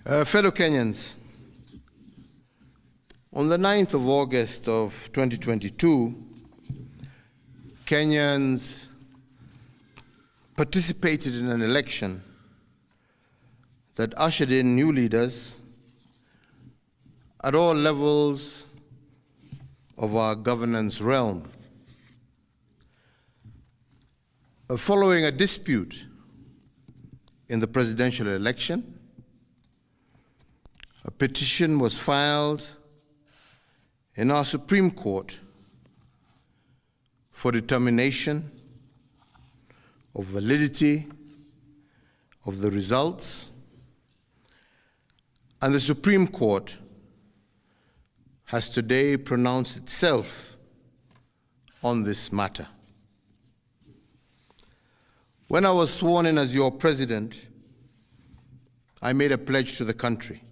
Fellow Kenyans, on the 9th of August of 2022, Kenyans participated in an election that ushered in new leaders at all levels of our governance realm. Following a dispute in the presidential election, a petition was filed in our Supreme Court for determination of validity of the results, and the Supreme Court has today pronounced itself on this matter. When I was sworn in as your president, I made a pledge to the country,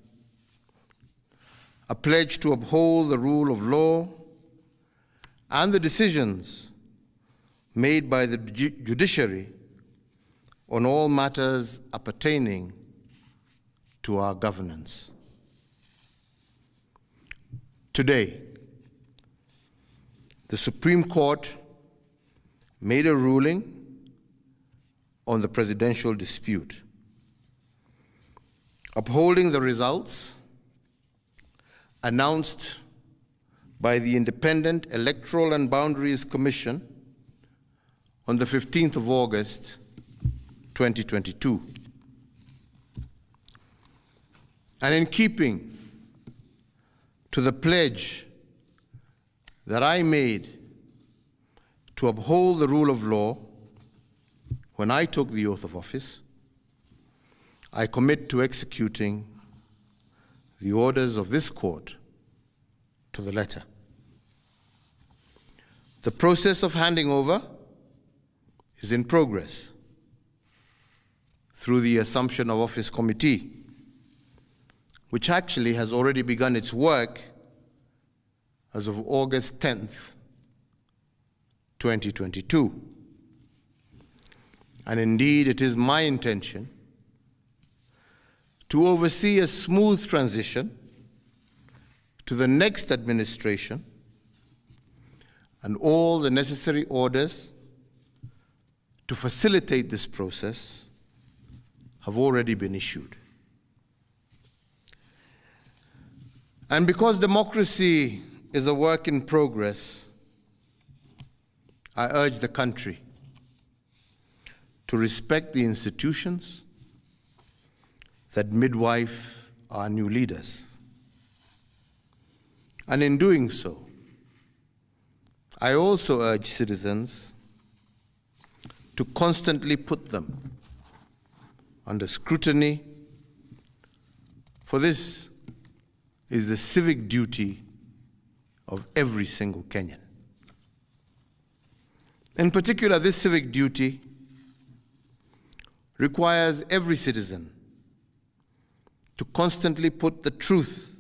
a pledge to uphold the rule of law and the decisions made by the judiciary on all matters appertaining to our governance. Today, the Supreme Court made a ruling on the presidential dispute, upholding the results announced by the Independent Electoral and Boundaries Commission on the 15th of August, 2022. And in keeping to the pledge that I made to uphold the rule of law when I took the oath of office, I commit to executing the orders of this court to the letter. The process of handing over is in progress through the Assumption of Office Committee, which actually has already begun its work as of August 10th, 2022. And indeed, it is my intention to oversee a smooth transition to the next administration, and all the necessary orders to facilitate this process have already been issued. And because democracy is a work in progress, I urge the country to respect the institutions that midwife our new leaders. And in doing so, I also urge citizens to constantly put them under scrutiny, for this is the civic duty of every single Kenyan. In particular, this civic duty requires every citizen to constantly put the truth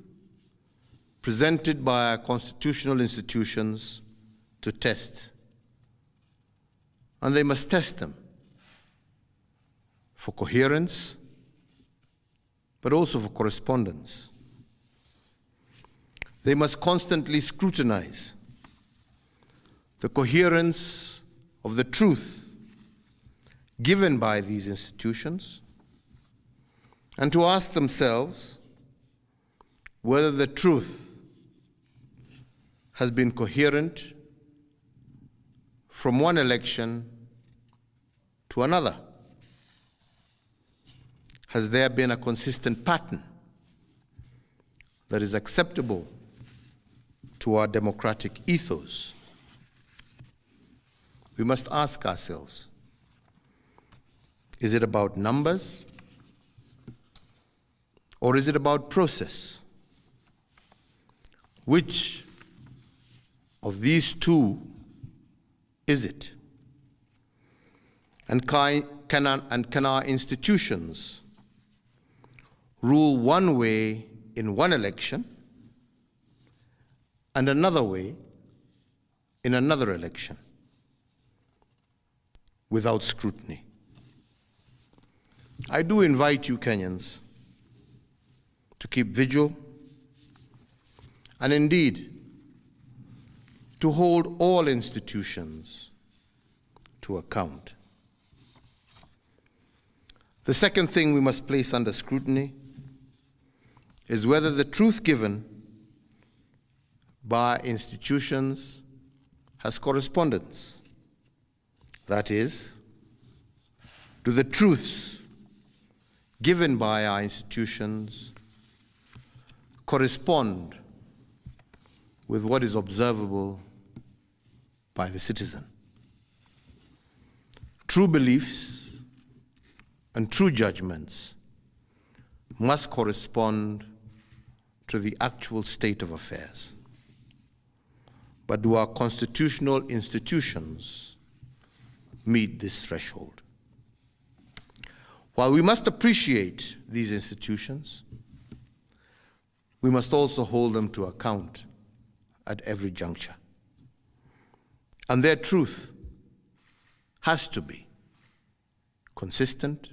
presented by our constitutional institutions to test. And they must test them for coherence, but also for correspondence. They must constantly scrutinize the coherence of the truth given by these institutions, and to ask themselves whether the truth has been coherent from one election to another. Has there been a consistent pattern that is acceptable to our democratic ethos? We must ask ourselves, is it about numbers, or is it about process? Which of these two is it? And can our institutions rule one way in one election and another way in another election without scrutiny? I do invite you, Kenyans, keep vigil, and indeed to hold all institutions to account. The second thing we must place under scrutiny is whether the truth given by institutions has correspondence. That is, do the truths given by our institutions correspond with what is observable by the citizen? True beliefs and true judgments must correspond to the actual state of affairs. But do our constitutional institutions meet this threshold? While we must appreciate these institutions, we must also hold them to account at every juncture. And their truth has to be consistent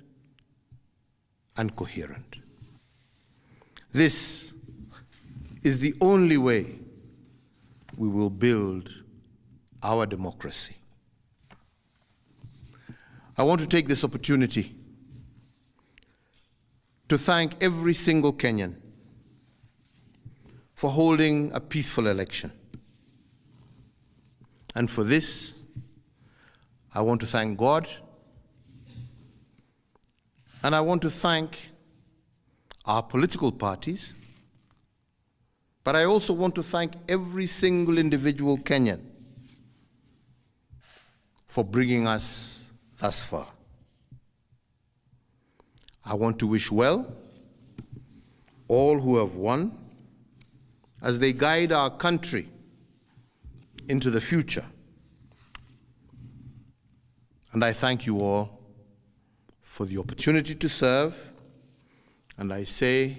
and coherent. This is the only way we will build our democracy. I want to take this opportunity to thank every single Kenyan for holding a peaceful election. And for this, I want to thank God, and I want to thank our political parties, but I also want to thank every single individual Kenyan for bringing us thus far. I want to wish well all who have won as they guide our country into the future. And I thank you all for the opportunity to serve, and I say,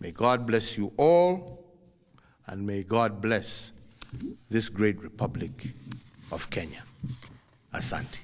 may God bless you all, and may God bless this great Republic of Kenya. Asante.